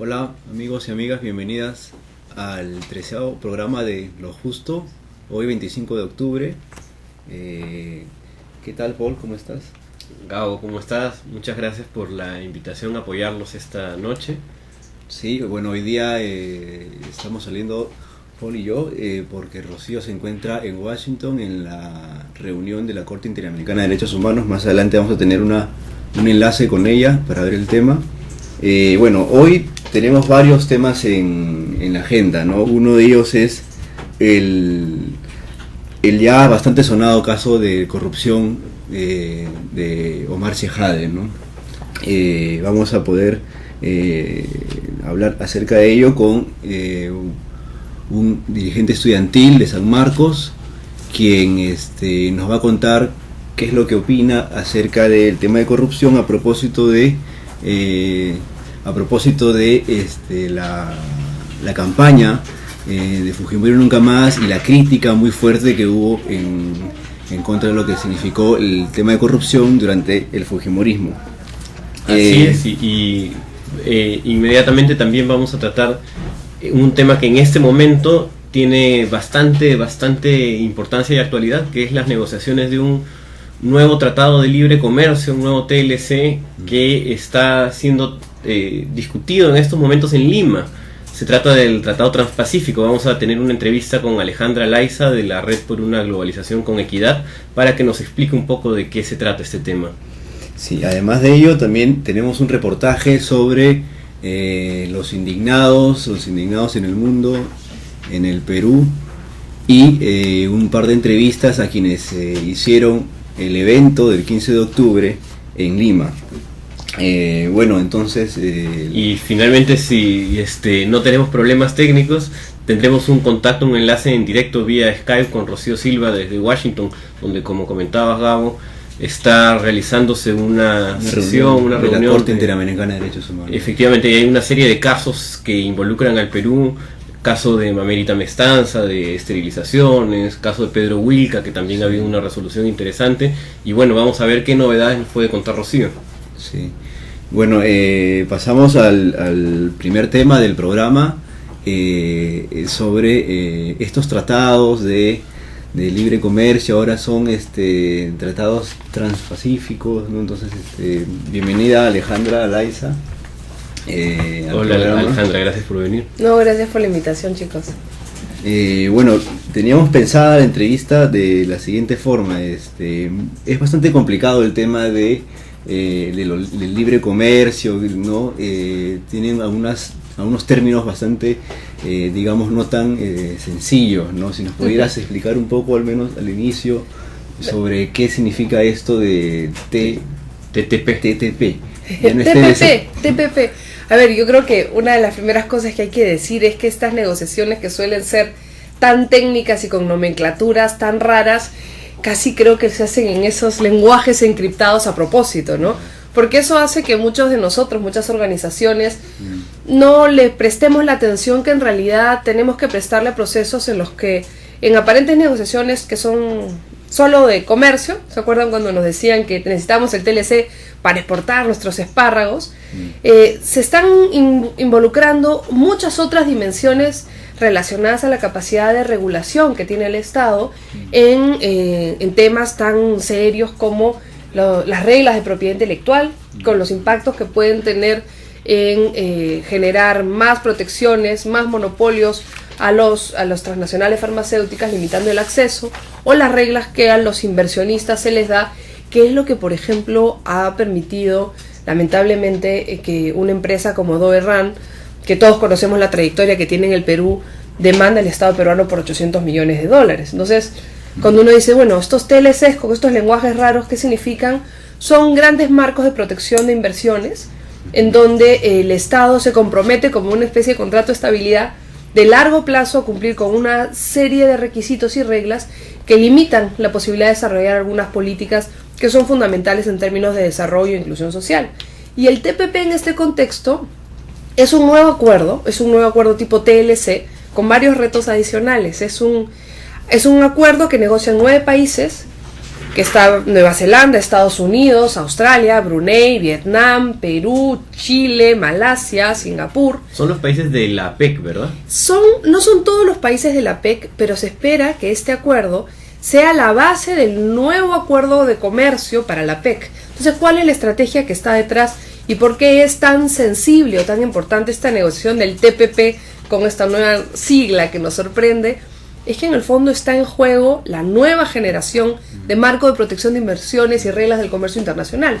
Hola amigos y amigas, bienvenidas al 13º programa de Lo Justo, hoy 25 de octubre. ¿Qué tal, Paul? ¿Cómo estás? Gabo, ¿cómo estás? Muchas gracias por la invitación a apoyarlos esta noche. Sí, bueno, hoy día estamos saliendo Paul y yo porque Rocío se encuentra en Washington en la reunión de la Corte Interamericana de Derechos Humanos. Más adelante vamos a tener un enlace con ella para ver el tema. Bueno, hoy tenemos varios temas en la agenda, ¿no? Uno de ellos es el ya bastante sonado caso de corrupción de Omar Shejade, ¿no? Vamos a poder hablar acerca de ello con un dirigente estudiantil de San Marcos, quien nos va a contar qué es lo que opina acerca del tema de corrupción a propósito de la campaña de Fujimori Nunca Más y la crítica muy fuerte que hubo en contra de lo que significó el tema de corrupción durante el Fujimorismo. Así es, y inmediatamente también vamos a tratar un tema que en este momento tiene bastante importancia y actualidad, que es las negociaciones de un nuevo tratado de libre comercio, un nuevo TLC que está siendo discutido en estos momentos en Lima. Se trata del Tratado Transpacífico. Vamos a tener una entrevista con Alejandra Laiza de la Red por una Globalización con Equidad para que nos explique un poco de qué se trata este tema. Sí, además de ello también tenemos un reportaje sobre los indignados en el mundo, en el Perú, y un par de entrevistas a quienes hicieron el evento del 15 de octubre en Lima. Bueno, entonces... Y finalmente, si no tenemos problemas técnicos, tendremos un contacto, un enlace en directo vía Skype con Rocío Silva desde Washington, donde, como comentabas, Gabo, está realizándose una reunión de la Corte Interamericana de Derechos Humanos. Efectivamente, hay una serie de casos que involucran al Perú. Caso de Mamerita Mestanza, de esterilizaciones, caso de Pedro Wilca, que también ha habido una resolución interesante. Y bueno, vamos a ver qué novedades nos puede contar Rocío. Sí. Bueno, pasamos al primer tema del programa, sobre estos tratados de libre comercio. Ahora son tratados transpacíficos, ¿no? Entonces, bienvenida Alejandra Laiza. Hola Alejandra, gracias por venir. No, gracias por la invitación, chicos. Bueno, teníamos pensada la entrevista de la siguiente forma. Es bastante complicado el tema del libre comercio, ¿no? Tienen algunos términos bastante, digamos, no tan sencillos, ¿no? Si nos pudieras explicar un poco, al menos al inicio, sobre qué significa esto de TTP. Ya no es TPP. A ver, yo creo que una de las primeras cosas que hay que decir es que estas negociaciones, que suelen ser tan técnicas y con nomenclaturas tan raras, casi creo que se hacen en esos lenguajes encriptados a propósito, ¿no? Porque eso hace que muchos de nosotros, muchas organizaciones, no le prestemos la atención que en realidad tenemos que prestarle a procesos en los que, en aparentes negociaciones que son solo de comercio, ¿se acuerdan cuando nos decían que necesitamos el TLC para exportar nuestros espárragos? Se están involucrando muchas otras dimensiones relacionadas a la capacidad de regulación que tiene el Estado en temas tan serios como las reglas de propiedad intelectual, con los impactos que pueden tener en generar más protecciones, más monopolios a los transnacionales farmacéuticas, limitando el acceso, o las reglas que a los inversionistas se les da, que es lo que, por ejemplo, ha permitido, lamentablemente, que una empresa como Doerran, que todos conocemos la trayectoria que tiene en el Perú, demanda al Estado peruano por $800 millones. Entonces, cuando uno dice, bueno, estos TLCs con estos lenguajes raros, ¿qué significan? Son grandes marcos de protección de inversiones, en donde el Estado se compromete como una especie de contrato de estabilidad de largo plazo a cumplir con una serie de requisitos y reglas que limitan la posibilidad de desarrollar algunas políticas que son fundamentales en términos de desarrollo e inclusión social. Y el TPP en este contexto es un nuevo acuerdo tipo TLC con varios retos adicionales. Es un acuerdo que negocian 9 países que está Nueva Zelanda, Estados Unidos, Australia, Brunei, Vietnam, Perú, Chile, Malasia, Singapur. Son los países de la PEC, ¿verdad? No son todos los países de la PEC, pero se espera que este acuerdo sea la base del nuevo acuerdo de comercio para la PEC. Entonces, ¿cuál es la estrategia que está detrás y por qué es tan sensible o tan importante esta negociación del TPP con esta nueva sigla que nos sorprende? Es que en el fondo está en juego la nueva generación de marco de protección de inversiones y reglas del comercio internacional.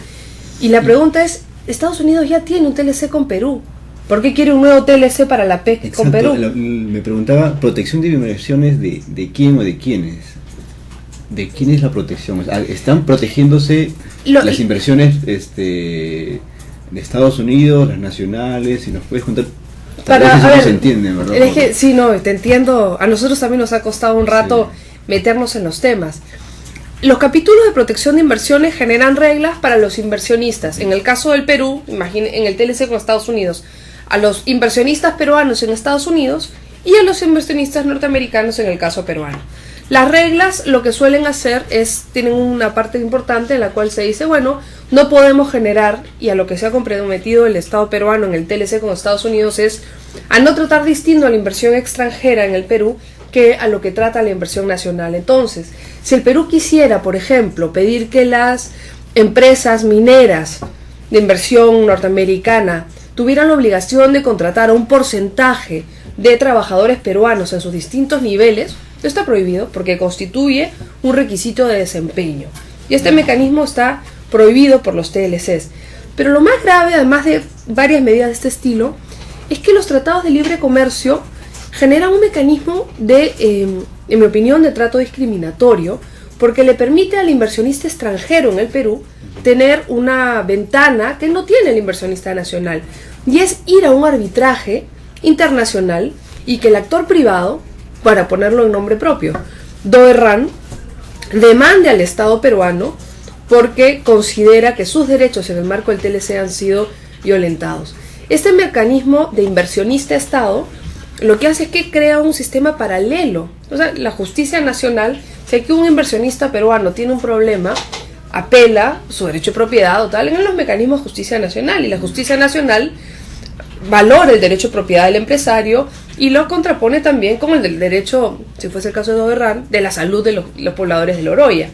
Y la pregunta es, Estados Unidos ya tiene un TLC con Perú. ¿Por qué quiere un nuevo TLC para la PEC? Exacto, con Perú? Me preguntaba, ¿protección de inversiones de quién o de quiénes? ¿De quién es la protección? ¿Están protegiéndose las inversiones de Estados Unidos, las nacionales? Si nos puedes contar... no se entiende, ¿verdad? Sí, no, te entiendo. A nosotros también nos ha costado un rato meternos en los temas. Los capítulos de protección de inversiones generan reglas para los inversionistas. En el caso del Perú, en el TLC con Estados Unidos, a los inversionistas peruanos en Estados Unidos y a los inversionistas norteamericanos en el caso peruano. Las reglas lo que suelen hacer tienen una parte importante en la cual se dice, bueno, no podemos generar, y a lo que se ha comprometido el Estado peruano en el TLC con Estados Unidos es a no tratar distinto a la inversión extranjera en el Perú que a lo que trata la inversión nacional. Entonces, si el Perú quisiera, por ejemplo, pedir que las empresas mineras de inversión norteamericana tuvieran la obligación de contratar a un porcentaje de trabajadores peruanos en sus distintos niveles, está prohibido porque constituye un requisito de desempeño. Y este mecanismo está prohibido por los TLCs. Pero lo más grave, además de varias medidas de este estilo, es que los tratados de libre comercio generan un mecanismo en mi opinión, de trato discriminatorio, porque le permite al inversionista extranjero en el Perú tener una ventana que no tiene el inversionista nacional, y es ir a un arbitraje internacional y que el actor privado, para ponerlo en nombre propio, Doerran, demande al Estado peruano porque considera que sus derechos en el marco del TLC han sido violentados. Este mecanismo de inversionista-Estado lo que hace es que crea un sistema paralelo. O sea, la justicia nacional, si aquí un inversionista peruano tiene un problema, apela su derecho de propiedad o tal en los mecanismos de justicia nacional, y la justicia nacional valora el derecho de propiedad del empresario y lo contrapone también con el del derecho, si fuese el caso de Doerran, de la salud de los pobladores de Loroya.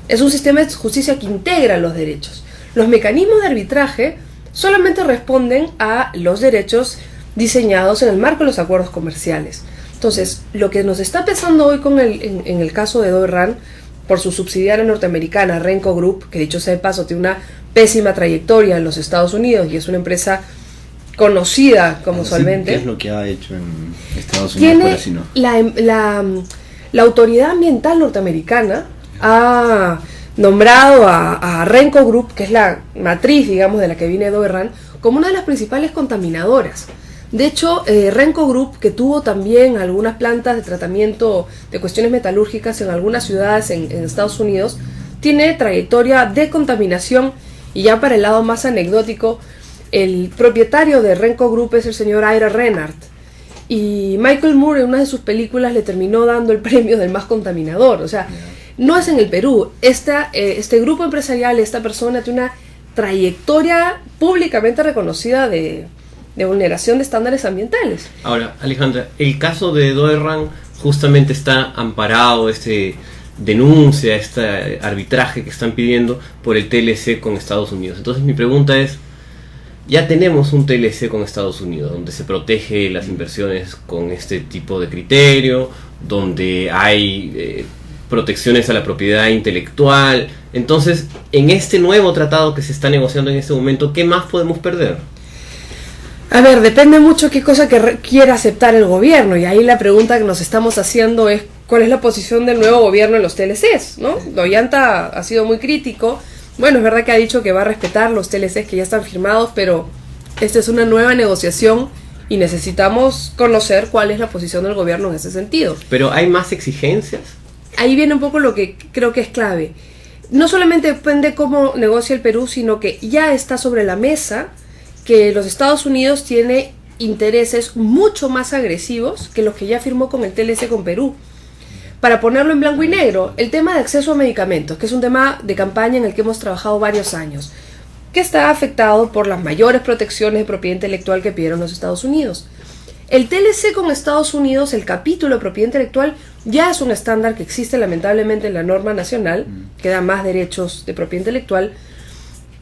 Es un sistema de justicia que integra los derechos. Los mecanismos de arbitraje solamente responden a los derechos diseñados en el marco de los acuerdos comerciales. Entonces, lo que nos está pesando hoy en el caso de Doerran, por su subsidiaria norteamericana, Renco Group, que dicho sea de paso tiene una pésima trayectoria en los Estados Unidos y es una empresa conocida como solvente. ¿Qué es lo que ha hecho en Estados Unidos? Tiene si no? La autoridad ambiental norteamericana ha nombrado a Renco Group, que es la matriz, digamos, de la que viene Doerran, como una de las principales contaminadoras. De hecho, Renco Group, que tuvo también algunas plantas de tratamiento de cuestiones metalúrgicas en algunas ciudades en Estados Unidos, tiene trayectoria de contaminación. Y ya para el lado más anecdótico, el propietario de Renco Group es el señor Ira Renard, y Michael Moore en una de sus películas le terminó dando el premio del más contaminador. O sea, no es en el Perú. Este grupo empresarial, esta persona tiene una trayectoria públicamente reconocida de vulneración de estándares ambientales. Ahora, Alejandra, el caso de Doerran justamente está amparado, denuncia, este arbitraje que están pidiendo por el TLC con Estados Unidos. Entonces mi pregunta es, ya tenemos un TLC con Estados Unidos donde se protege las inversiones con este tipo de criterio, donde hay protecciones a la propiedad intelectual. Entonces, en este nuevo tratado que se está negociando en este momento, ¿qué más podemos perder? A ver, depende mucho qué cosa quiera aceptar el gobierno, y ahí la pregunta que nos estamos haciendo es ¿cuál es la posición del nuevo gobierno en los TLCs? ¿No? Ollanta ha sido muy crítico. Bueno, es verdad que ha dicho que va a respetar los TLCs que ya están firmados, pero esta es una nueva negociación y necesitamos conocer cuál es la posición del gobierno en ese sentido. ¿Pero hay más exigencias? Ahí viene un poco lo que creo que es clave. No solamente depende cómo negocia el Perú, sino que ya está sobre la mesa que los Estados Unidos tiene intereses mucho más agresivos que los que ya firmó con el TLC con Perú. para ponerlo en blanco y negro, el tema de acceso a medicamentos, que es un tema de campaña en el que hemos trabajado varios años, que está afectado por las mayores protecciones de propiedad intelectual que pidieron los Estados Unidos. El TLC con Estados Unidos, el capítulo de propiedad intelectual, ya es un estándar que existe lamentablemente en la norma nacional, que da más derechos de propiedad intelectual,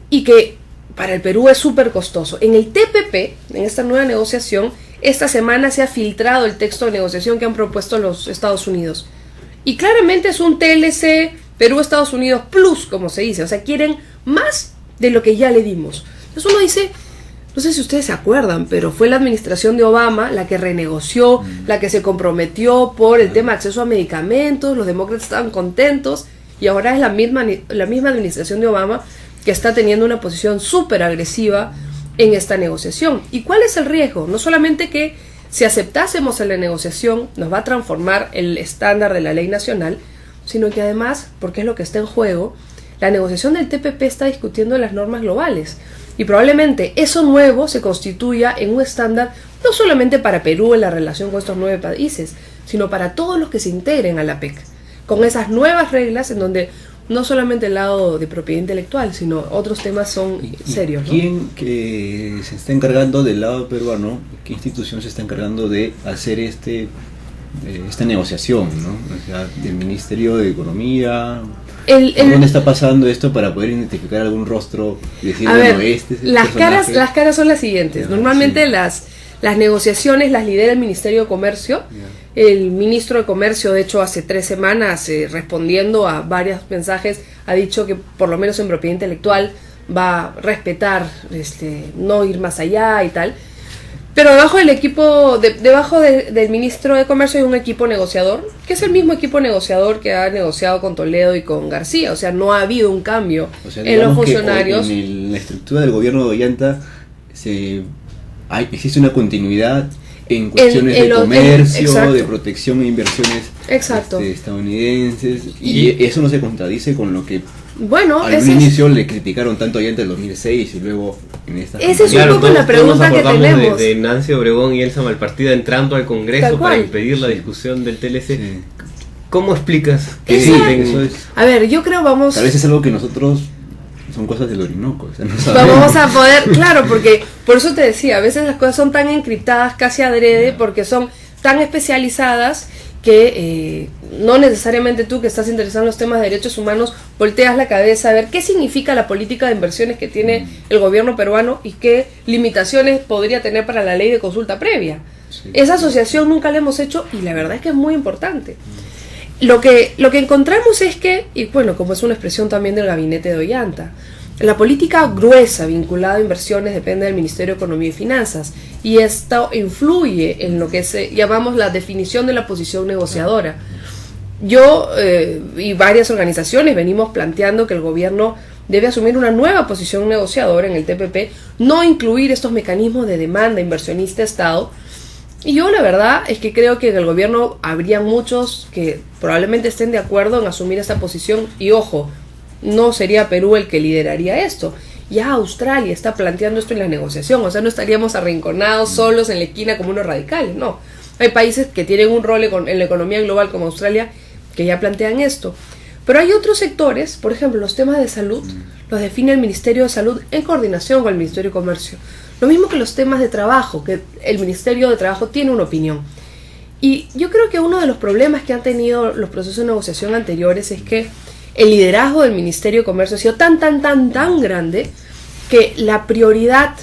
y que para el Perú es súper costoso. En el TPP, en esta nueva negociación, esta semana se ha filtrado el texto de negociación que han propuesto los Estados Unidos. Y claramente es un TLC Perú-Estados Unidos plus, como se dice. O sea, quieren más de lo que ya le dimos. Entonces uno dice, no sé si ustedes se acuerdan, pero fue la administración de Obama la que renegoció, la que se comprometió por el tema de acceso a medicamentos, los demócratas estaban contentos, y ahora es la misma administración de Obama que está teniendo una posición súper agresiva en esta negociación. ¿Y cuál es el riesgo? No solamente que si aceptásemos en la negociación nos va a transformar el estándar de la ley nacional, sino que además, porque es lo que está en juego, la negociación del TPP está discutiendo las normas globales. Y probablemente eso nuevo se constituya en un estándar no solamente para Perú en la relación con estos 9 países, sino para todos los que se integren a la PEC, con esas nuevas reglas en donde no solamente el lado de propiedad intelectual, sino otros temas son serios, ¿no? ¿Quién que se está encargando del lado peruano, qué institución se está encargando de hacer esta negociación, ¿no? O sea, del Ministerio de Economía... ¿Dónde está pasando esto para poder identificar algún rostro y decir, bueno, este es el personaje? Las caras son las siguientes. Normalmente las negociaciones las lidera el Ministerio de Comercio. El ministro de Comercio, de hecho, hace 3 semanas, respondiendo a varios mensajes, ha dicho que por lo menos en propiedad intelectual va a respetar, no ir más allá y tal. Pero debajo del equipo, debajo del ministro de Comercio hay un equipo negociador, que es el mismo equipo negociador que ha negociado con Toledo y con García. O sea, no ha habido un cambio en los funcionarios. En la estructura del gobierno de Ollanta existe una continuidad en cuestiones de comercio, de protección e inversiones estadounidenses, y eso no se contradice con lo que al inicio le criticaron tanto allá en el 2006 y luego en esta... Esa es un poco la pregunta que tenemos. De Nancy Obregón y Elsa Malpartida entrando al Congreso para impedir la discusión del TLC. Sí. ¿Cómo explicas que eso es? A ver, yo creo tal vez es algo que nosotros... son cosas del Orinoco, o sea, no vamos a poder, claro, porque por eso te decía, a veces las cosas son tan encriptadas casi adrede, porque son tan especializadas que no necesariamente tú que estás interesado en los temas de derechos humanos volteas la cabeza a ver qué significa la política de inversiones que tiene el gobierno peruano y qué limitaciones podría tener para la ley de consulta previa. Esa asociación nunca la hemos hecho y la verdad es que es muy importante. Lo que encontramos es que, y bueno, como es una expresión también del gabinete de Ollanta, la política gruesa vinculada a inversiones depende del Ministerio de Economía y Finanzas, y esto influye en lo que llamamos la definición de la posición negociadora. Yo y varias organizaciones venimos planteando que el gobierno debe asumir una nueva posición negociadora en el TPP, no incluir estos mecanismos de demanda inversionista-Estado. Y yo la verdad es que creo que en el gobierno habría muchos que probablemente estén de acuerdo en asumir esta posición, y ojo, no sería Perú el que lideraría esto. Ya Australia está planteando esto en la negociación, o sea, no estaríamos arrinconados solos en la esquina como unos radicales, no. Hay países que tienen un rol en la economía global como Australia que ya plantean esto. Pero hay otros sectores, por ejemplo, los temas de salud, los define el Ministerio de Salud en coordinación con el Ministerio de Comercio. Lo mismo que los temas de trabajo, que el Ministerio de Trabajo tiene una opinión. Y yo creo que uno de los problemas que han tenido los procesos de negociación anteriores es que el liderazgo del Ministerio de Comercio ha sido tan grande que la prioridad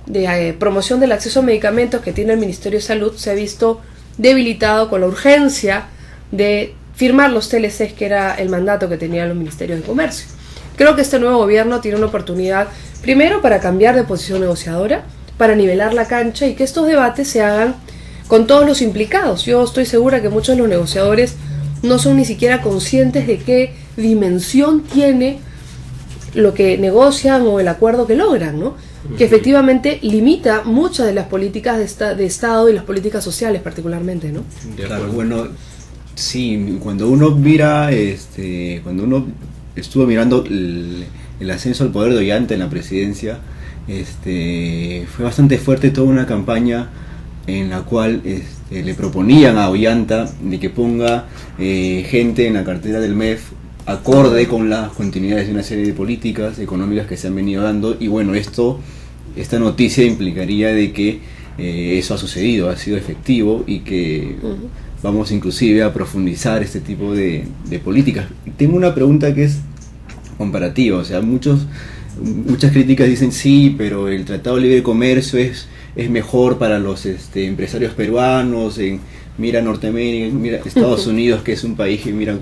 de promoción del acceso a medicamentos que tiene el Ministerio de Salud se ha visto debilitado con la urgencia de firmar los TLCs, que era el mandato que tenían los Ministerios de Comercio. Creo que este nuevo gobierno tiene una oportunidad, primero, para cambiar de posición negociadora, para nivelar la cancha y que estos debates se hagan con todos los implicados. Yo estoy segura que muchos de los negociadores no son ni siquiera conscientes de qué dimensión tiene lo que negocian o el acuerdo que logran, ¿no? Que efectivamente limita muchas de las políticas de Estado y las políticas sociales particularmente, ¿no? Claro, bueno, sí, cuando uno mira, cuando uno estuvo mirando el ascenso al poder de Ollanta en la presidencia, fue bastante fuerte toda una campaña en la cual le proponían a Ollanta de que ponga gente en la cartera del MEF acorde con las continuidades de una serie de políticas económicas que se han venido dando, y bueno, esta noticia implicaría de que eso ha sucedido, ha sido efectivo, y que vamos inclusive a profundizar este tipo de políticas. Tengo una pregunta que es comparativa, o sea, muchas críticas dicen sí, pero el Tratado de Libre Comercio es mejor para los empresarios peruanos, mira Norteamérica, mira Estados Unidos, que es un país que mira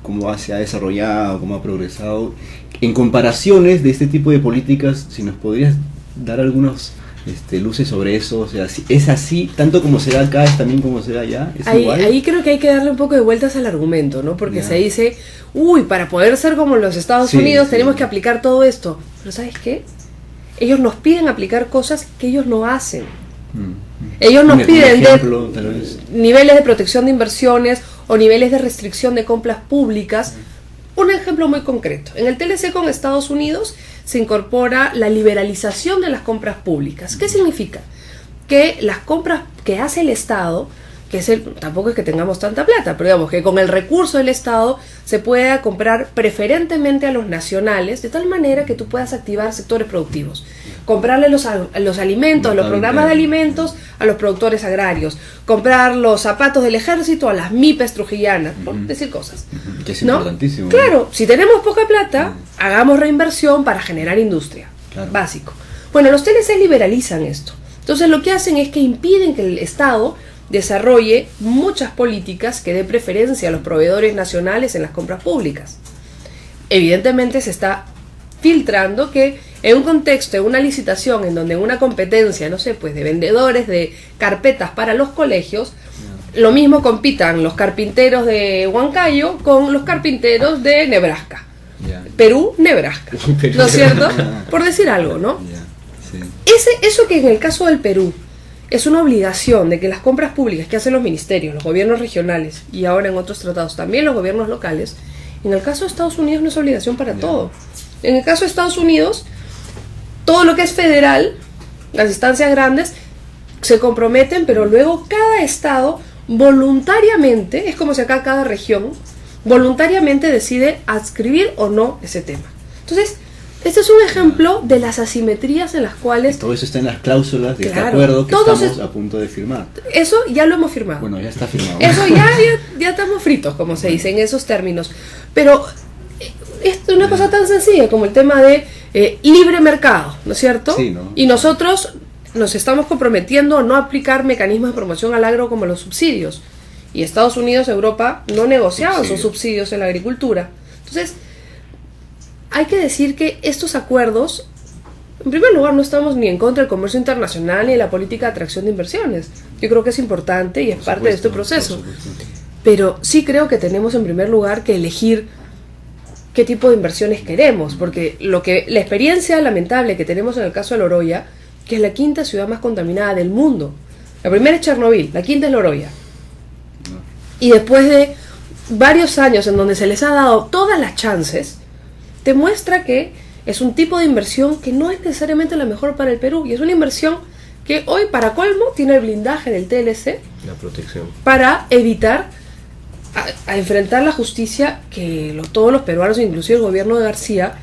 cómo se ha desarrollado, cómo ha progresado. En comparaciones de este tipo de políticas, si nos podrías dar algunos luces sobre eso, o sea, si es así, tanto como se da acá, es también como se da allá, ¿es igual? Ahí creo que hay que darle un poco de vueltas al argumento, ¿no? Porque se dice, para poder ser como los Estados Unidos tenemos que aplicar todo esto. Pero ¿sabes qué? Ellos nos piden aplicar cosas que ellos no hacen. Ellos nos piden niveles de protección de inversiones o niveles de restricción de compras públicas. Un ejemplo muy concreto. En el TLC con Estados Unidos se incorpora la liberalización de las compras públicas. ¿Qué significa? Que las compras que hace el Estado, tampoco es que tengamos tanta plata, pero digamos que con el recurso del Estado se pueda comprar preferentemente a los nacionales, de tal manera que tú puedas activar sectores productivos. Comprarle los alimentos, los programas de alimentos a los productores agrarios, comprar los zapatos del ejército a las MIPES trujillanas, por decir cosas. Que es importantísimo. Claro, si tenemos poca plata, hagamos reinversión para generar industria. Básico. Bueno, los TLC liberalizan esto. Entonces lo que hacen es que impiden que el Estado desarrolle muchas políticas que dé preferencia a los proveedores nacionales en las compras públicas. Evidentemente se está filtrando que en un contexto, en una licitación, en donde una competencia, no sé, pues de vendedores de carpetas para los colegios, lo mismo compitan los carpinteros de Huancayo con los carpinteros de Nebraska. Perú, Nebraska. ¿No es cierto? Por decir algo, ¿no? Eso que en el caso del Perú es una obligación de que las compras públicas que hacen los ministerios, los gobiernos regionales y ahora en otros tratados también los gobiernos locales, en el caso de Estados Unidos no es obligación para todo. En el caso de Estados Unidos, todo lo que es federal, las instancias grandes, se comprometen, pero luego cada estado voluntariamente, es como si acá cada región, voluntariamente decide adscribir o no ese tema. Entonces, este es un ejemplo de las asimetrías en las cuales... Todo eso está en las cláusulas de este acuerdo que estamos a punto de firmar. Eso ya lo hemos firmado. Bueno, ya está firmado. Eso ya estamos fritos, como se dice en esos términos. Pero es una cosa tan sencilla como el tema de libre mercado, ¿no es cierto? Sí, ¿no? Y nosotros nos estamos comprometiendo a no aplicar mecanismos de promoción al agro como los subsidios. Y Estados Unidos, Europa no negociaban sus subsidios en la agricultura. Entonces, hay que decir que estos acuerdos, en primer lugar, no estamos ni en contra del comercio internacional ni de la política de atracción de inversiones. Yo creo que es importante y es parte de este proceso. Pero sí creo que tenemos en primer lugar que elegir qué tipo de inversiones queremos, porque la experiencia lamentable que tenemos en el caso de Loroya, que es la quinta ciudad más contaminada del mundo. La primera es Chernobyl, la quinta es Loroya. Y después de varios años en donde se les ha dado todas las chances, demuestra que es un tipo de inversión que no es necesariamente la mejor para el Perú, y es una inversión que hoy, para colmo, tiene el blindaje del TLC, la protección, para evitar a enfrentar la justicia que todos los peruanos, inclusive el gobierno de García,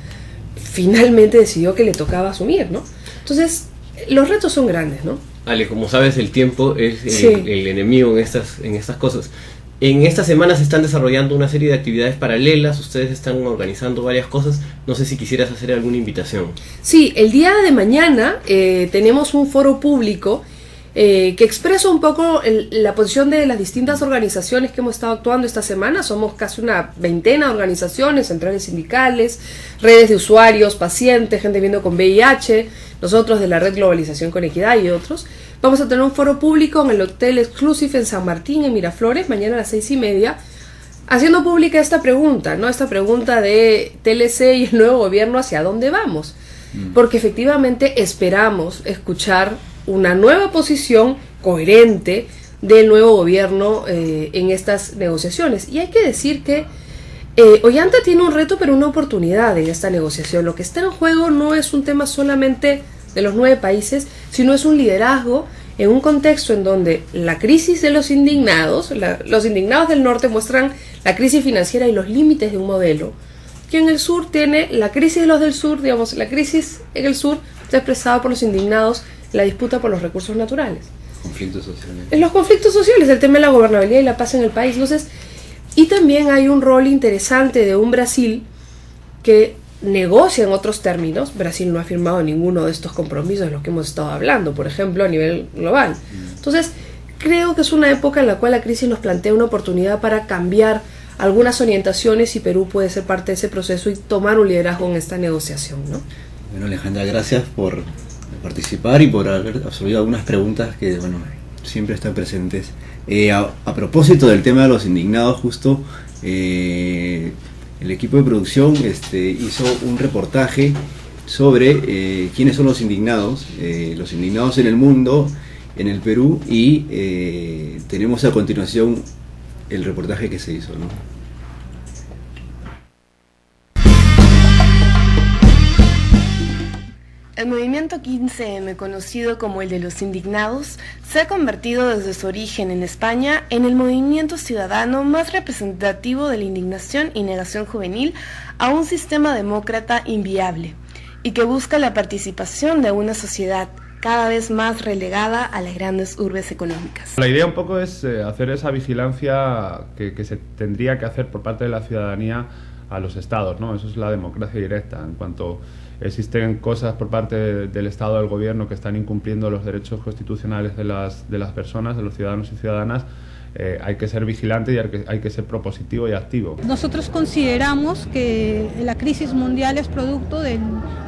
finalmente decidió que le tocaba asumir, ¿no? Entonces, los retos son grandes, ¿no? Ale, como sabes, el tiempo es el enemigo en estas cosas. En esta semana se están desarrollando una serie de actividades paralelas, ustedes están organizando varias cosas, no sé si quisieras hacer alguna invitación. Sí, el día de mañana tenemos un foro público que expresa un poco la posición de las distintas organizaciones que hemos estado actuando esta semana. Somos casi una veintena de organizaciones, centrales sindicales, redes de usuarios, pacientes, gente viviendo con VIH, nosotros de la Red Globalización con Equidad y otros. Vamos a tener un foro público en el Hotel Exclusive en San Martín, en Miraflores, mañana a las 6:30, haciendo pública esta pregunta, ¿no? Esta pregunta de TLC y el nuevo gobierno, ¿hacia dónde vamos? Porque efectivamente esperamos escuchar una nueva posición coherente del nuevo gobierno en estas negociaciones. Y hay que decir que Ollanta tiene un reto, pero una oportunidad en esta negociación. Lo que está en juego no es un tema solamente de los 9 países, sino es un liderazgo en un contexto en donde la crisis de los indignados del norte muestran la crisis financiera y los límites de un modelo, que en el sur tiene la crisis de los del sur, digamos, la crisis en el sur está expresada por los indignados, la disputa por los recursos naturales. Conflictos sociales. En los conflictos sociales, el tema de la gobernabilidad y la paz en el país. Entonces, y también hay un rol interesante de un Brasil que negocia en otros términos. Brasil no ha firmado ninguno de estos compromisos de los que hemos estado hablando, por ejemplo, a nivel global. Entonces, creo que es una época en la cual la crisis nos plantea una oportunidad para cambiar algunas orientaciones y Perú puede ser parte de ese proceso y tomar un liderazgo en esta negociación, ¿no? Bueno, Alejandra, gracias por participar y por haber absorbido algunas preguntas que, bueno, siempre están presentes. A propósito del tema de los indignados, justo el equipo de producción hizo un reportaje sobre quiénes son los indignados en el mundo, en el Perú, y tenemos a continuación el reportaje que se hizo, ¿no? El movimiento 15M, conocido como el de los indignados, se ha convertido desde su origen en España en el movimiento ciudadano más representativo de la indignación y negación juvenil a un sistema demócrata inviable y que busca la participación de una sociedad cada vez más relegada a las grandes urbes económicas. La idea un poco es hacer esa vigilancia que se tendría que hacer por parte de la ciudadanía a los estados, ¿no? Eso es la democracia directa. En cuanto existen cosas por parte del Estado, del gobierno, que están incumpliendo los derechos constitucionales de las personas, de los ciudadanos y ciudadanas, hay que ser vigilante y hay que ser propositivo y activo. Nosotros consideramos que la crisis mundial es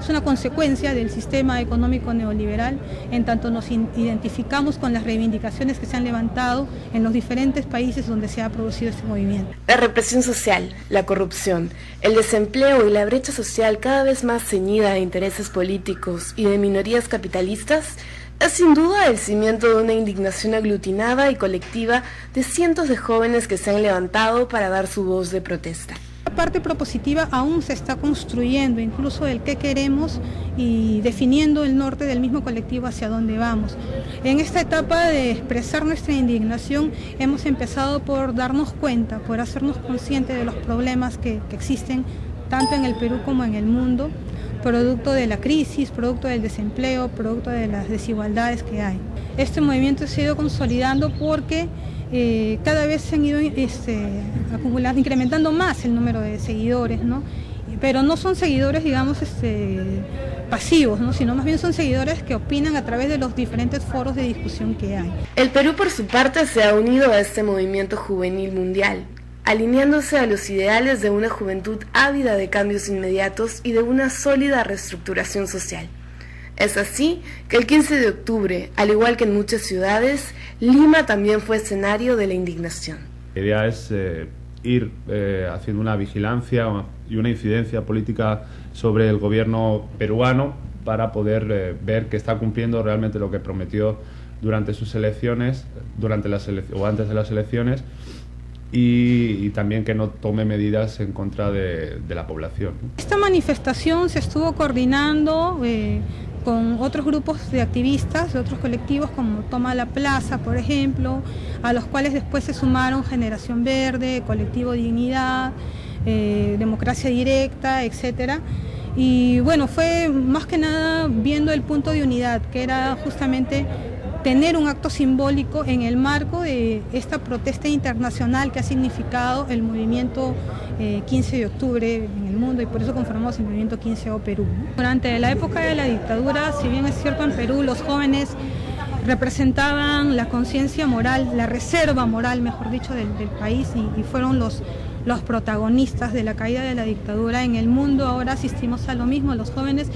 una consecuencia del sistema económico neoliberal, en tanto nos identificamos con las reivindicaciones que se han levantado en los diferentes países donde se ha producido este movimiento. La represión social, la corrupción, el desempleo y la brecha social cada vez más ceñida a intereses políticos y de minorías capitalistas es sin duda el cimiento de una indignación aglutinada y colectiva de cientos de jóvenes que se han levantado para dar su voz de protesta. La parte propositiva aún se está construyendo, incluso el qué queremos y definiendo el norte del mismo colectivo hacia dónde vamos. En esta etapa de expresar nuestra indignación hemos empezado por darnos cuenta, por hacernos conscientes de los problemas que existen tanto en el Perú como en el mundo, producto de la crisis, producto del desempleo, producto de las desigualdades que hay. Este movimiento se ha ido consolidando porque cada vez se han ido acumulando, incrementando más el número de seguidores, ¿no? Pero no son seguidores, digamos, pasivos, ¿no? Sino más bien son seguidores que opinan a través de los diferentes foros de discusión que hay. El Perú, por su parte, se ha unido a este movimiento juvenil mundial, alineándose a los ideales de una juventud ávida de cambios inmediatos y de una sólida reestructuración social. Es así que el 15 de octubre, al igual que en muchas ciudades, Lima también fue escenario de la indignación. La idea es ir haciendo una vigilancia y una incidencia política sobre el gobierno peruano para poder ver que está cumpliendo realmente lo que prometió durante sus elecciones, o antes de las elecciones, y también que no tome medidas en contra de la población. Esta manifestación se estuvo coordinando con otros grupos de activistas, de otros colectivos como Toma la Plaza, por ejemplo, a los cuales después se sumaron Generación Verde, Colectivo Dignidad, Democracia Directa, etcétera. Y bueno, fue más que nada viendo el punto de unidad, que era justamente tener un acto simbólico en el marco de esta protesta internacional que ha significado el movimiento 15 de octubre en el mundo, y por eso conformamos el movimiento 15O Perú. Durante la época de la dictadura, si bien es cierto en Perú los jóvenes representaban la conciencia moral, la reserva moral, mejor dicho, del país, y fueron los protagonistas de la caída de la dictadura, en el mundo ahora asistimos a lo mismo. Los jóvenes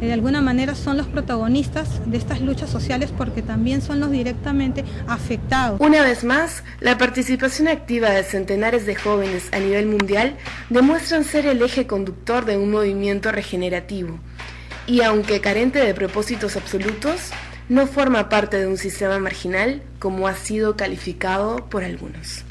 de alguna manera son los protagonistas de estas luchas sociales porque también son los directamente afectados. Una vez más, la participación activa de centenares de jóvenes a nivel mundial demuestran ser el eje conductor de un movimiento regenerativo y, aunque carente de propósitos absolutos, no forma parte de un sistema marginal como ha sido calificado por algunos.